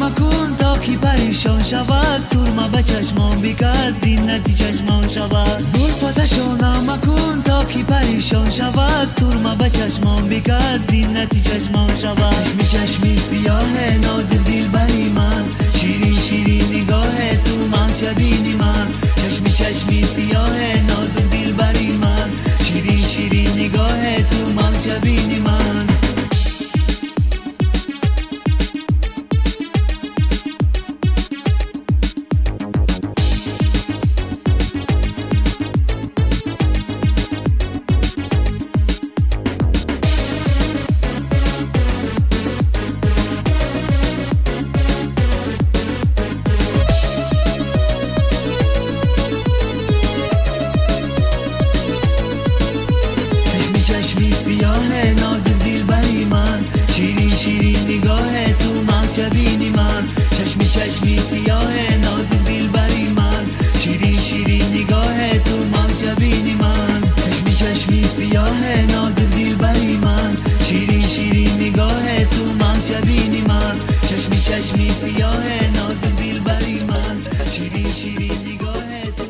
مکن تا کی پریشان شود، سرما به چشمان بیکرد زینتی چشمان شود. زلفاتشو نمکن تا کی پریشان شود، سرما به چشمان بیکرد زینتی چشمان شود. چشمی سیاه ناز دلبری من، شیرین شیرین نگاه تو من شبینی من. چشمی سیاه ناز دلبری من، شیرین شیرین نگاه تو من شبینی من. چشمی سیاه ناز دلبری من، شیرین شیرین نگاه تو من شبینی من. چشمی سیاه ناز دلبری من، شیرین شیرین نگاه تو من شبینی من. چشمی سیاه ناز دلبری من، شیرین شیرین نگاه تو من شبینی من. چشمی سیاه ناز دلبری من، شیرین شیرین نگاه تو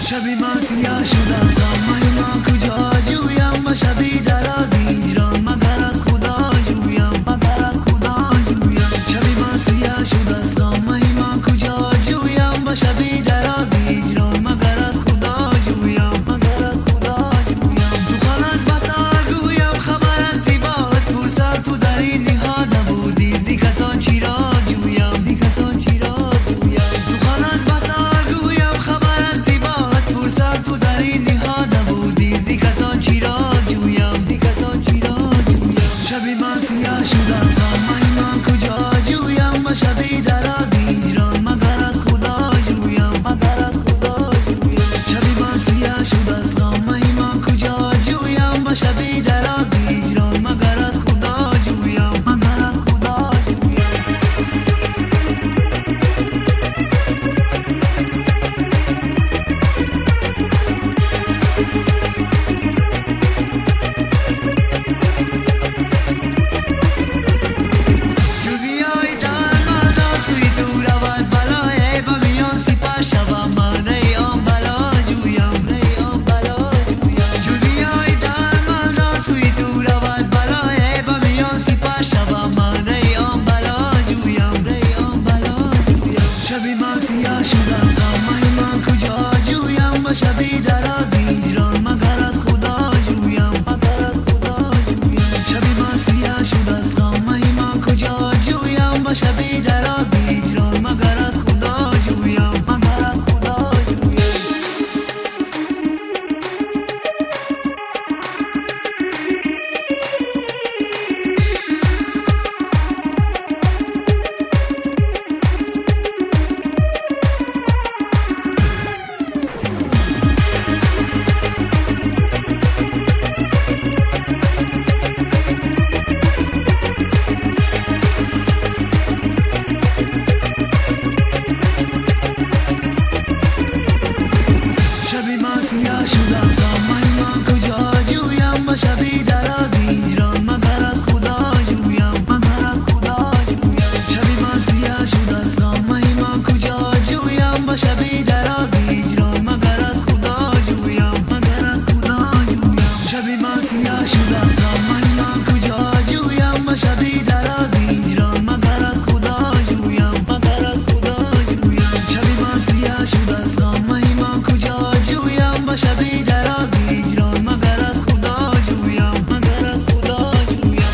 شبی من سیاه شد از غم، من کجا جویم و شبی در از هجران، مگر از خدا جویم، مگر از خدا جویم. شبی من سیاه شد از غم، من کجا جویم و شبی در از هجران، مگر از خدا جویم، مگر از خدا جویم. تو خانت بسار گویم خبر از زیبات، پرسم تو در این نهاد نبودی، دی کسان چی را جویم، دی کسان چی را جویم. تو خانت بسار گویم خبر از زیبات، پرسم تو در این نهاد نبودی، دی کسان چی را جویم، دی کسان چی را جویم. شبی من سیاه شد از غم، من کجا جویم و شبی در از هجران، مگر از خدا جویم، مگر از خدا جویم. شبی من سیاه شد از غم، من کجا جویم و شبی در از هجران، مگر از خدا جویم، مگر از خدا جویم. جوزیای در ملدا سوی تو رود بلای، و میان سپر شوم من ای آن بلا جویم، ای آن بلا جویم. جوزیای در ملدا سوی تو رود بلای، و میان سپر شوم من ای آن بلا جویم، ای آن بلا جویم. شبی من سیاه شد از غم، من کجا جویم و شبی در از هجران، مگر از خدا جویم، مگر از خدا جویم. شبی من سیاه شد از غم، من کجا جویم و شبی در از هجران، مگر از خدا جویم، مگر از خدا جویم. شبی من سیاه شد از غم، من کجا جویم و شبی در از هجران، مگر از خدا جویم، مگر از خدا جویم. شبی من سیاه شد از غم، من کجا جویم و شبی در از هجران، مگر از خدا جویم، مگر از خدا جویم. شبی من سیاه شد از غم، من کجا جویم و شبی در از هجران، مگر از خدا جویم، مگر از خدا جویم. شبی من سیاه شد از غم، من کجا جویم و شبی در از هجران، مگر از خدا جویم، مگر از خدا جویم.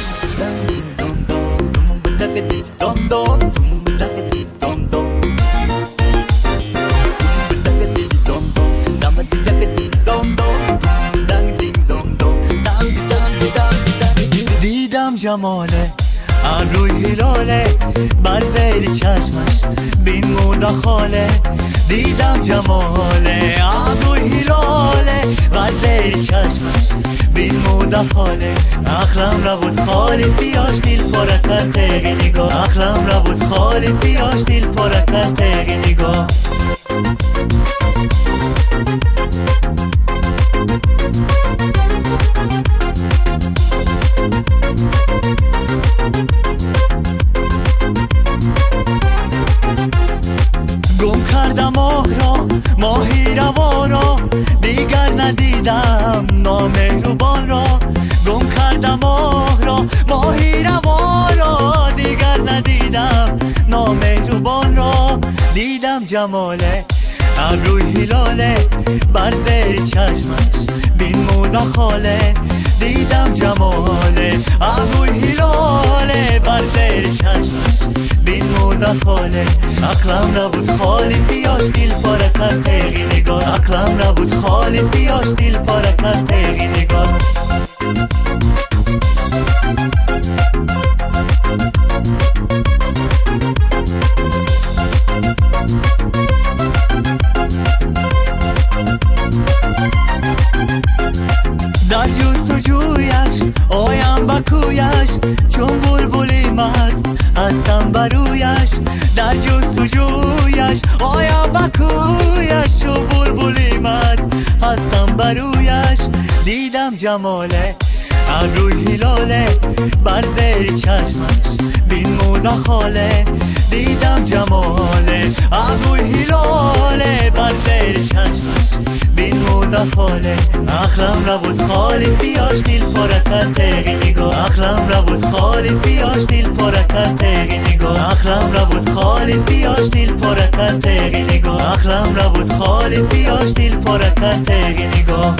دیدم جماله از روی هلاله، بر زیر چشمش بین مودا خاله. دیدم جماله از روی هلاله، بر زیر چشمش بین مودا خاله. اخلم نبود خالی فیاش دل پرکت تغی نگاه، اخلم نبود خالی فیاش دل پرکت تغی نگاه. ماهی روان را دیگر ندیدم، نامهربان را گم کردم آه را. ماهی روان را دیگر ندیدم، نامهربان را دیدم جماله ابروی هلاله بر زیر چشمش بین مودا خاله. دیدم جماله ابروی هلاله بر زیر چشمش بین مودا خاله. عقلم نبود خالی سیاش دل پاره کرد تیغی نگار. عقلم نبود خالی سیاش دل پاره کرد تیغی نگار. در جستجویش آیم به کویش چون بلبلی مست هستم برویش. در جستجویش آیم به کویش چون بلبلی مست هستم برویش. دیدم جماله ابروی هلاله بر زیر چشمش بین مودا خاله. دیدم جماله ابروی هلاله بر زیر چشمش بین مودا خاله. عقلم نبود خالی سیاش دل پاره کرد تیغی نگاه. عقلم نبود خالی سیاش دل پاره کرد تیغی نگاه. عقلم نبود خالی سیاش دل پاره کرد تیغی نگاه. عقلم نبود خالی سیاش دل پاره کرد تیغی نگاه.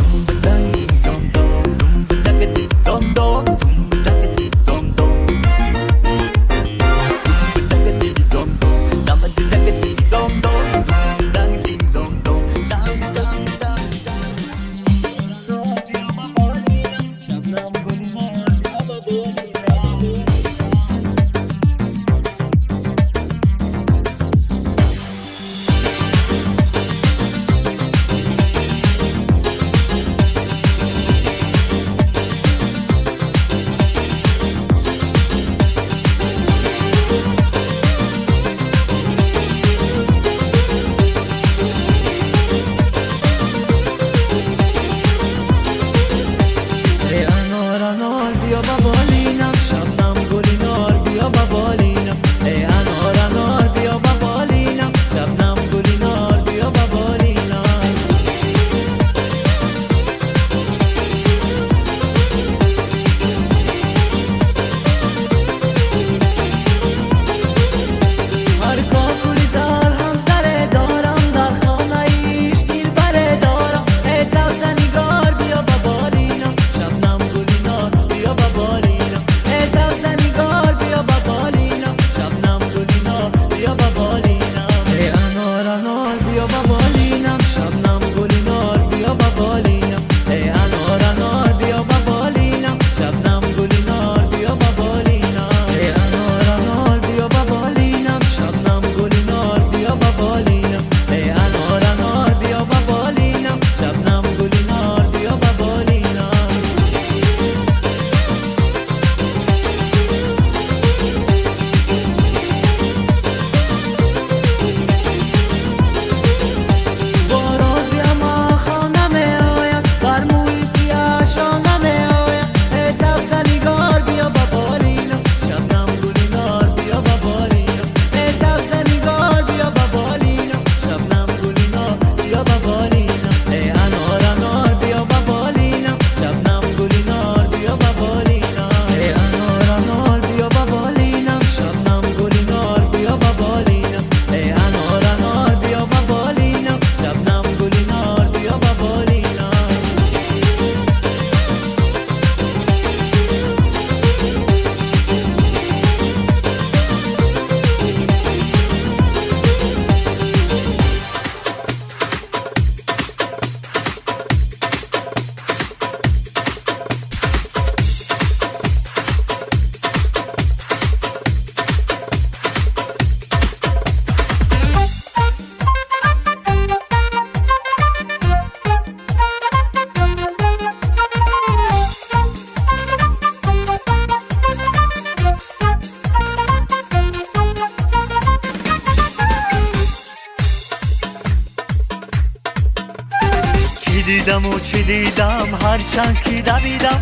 دیدم و چی دیدم هرچند که دویدم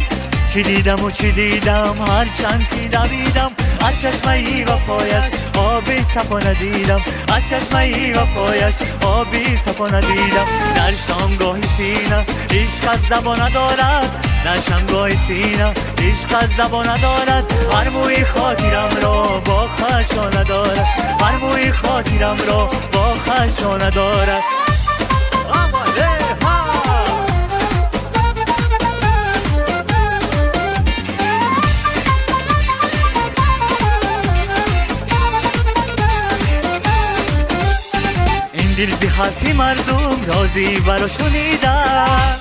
چی دیدم و چی دیدم هرچند که دویدم از چشمه وفایش آبی صفا ندیدم از چشمه وفایش آبی صفا ندیدم در شامگاه سینه عشق از زبان ندارد در شمگاه سینه عشق از زبان ندارد هر موی خاطرم را با خشا ندارد هر موی خاطرم را با خشا ندارد این دل بی حرفی مردم رازی برا شنیدن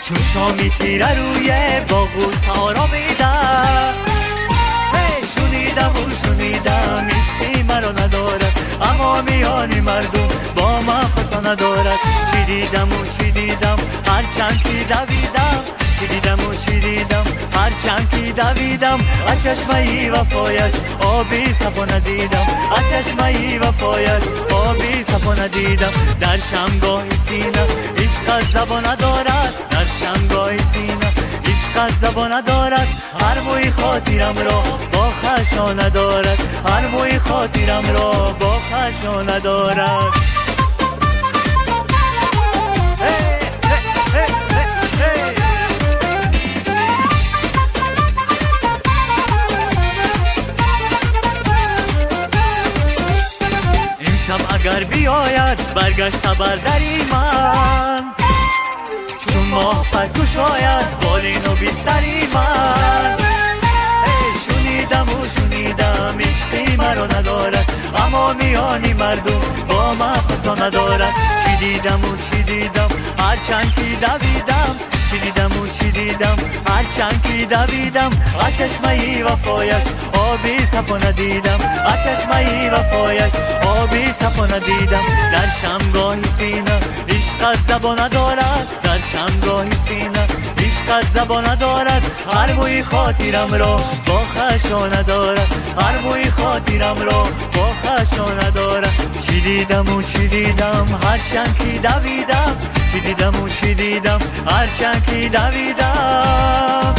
چون شامی تیره روی باغ و سارا میدن شنیدم و شنیدم عشقی مرا ندارد اما میانی مردم با من خسا ندارد چی دیدم و چی دیدم هرچند که دویدم چی دیدم و چی دیدم هرچند که دویدم از چشمه وفایش آبی صفا ندیدم از چشمه وفایش آبی صفا ندیدم در شمگاه سینه عشق از زبان ندارد در شمگاه سینه عشق از زبان ندارد هر موی خاطرم را با خشا ندارد هر موی خاطرم را با خشا ندارد اگر بیاید برگشت بر دری من چون ماه پرتو شاید بالین و بیستری من شنیدم و شنیدم عشقی مرا ندارد اما میانی مردم با من خسا ندارد چی دیدم و چی دیدم هرچند که دویدم چی دیدم و چی دیدم هرچند که دویدم از چشمه وفایش آبی صفا ندیدم از چشمه وفایش آبی صفا ندیدم در شمگاه سینه عشق از زبان ندارد در شمگاه سینه عشق از زبان ندارد هر موی خاطرم را با خشا ندارد هر موی خاطرم را با خشا ندارد چی دیدم و چی دیدم هرچند که دویدم چی دیدم و چی دیدم هرچند که دویدم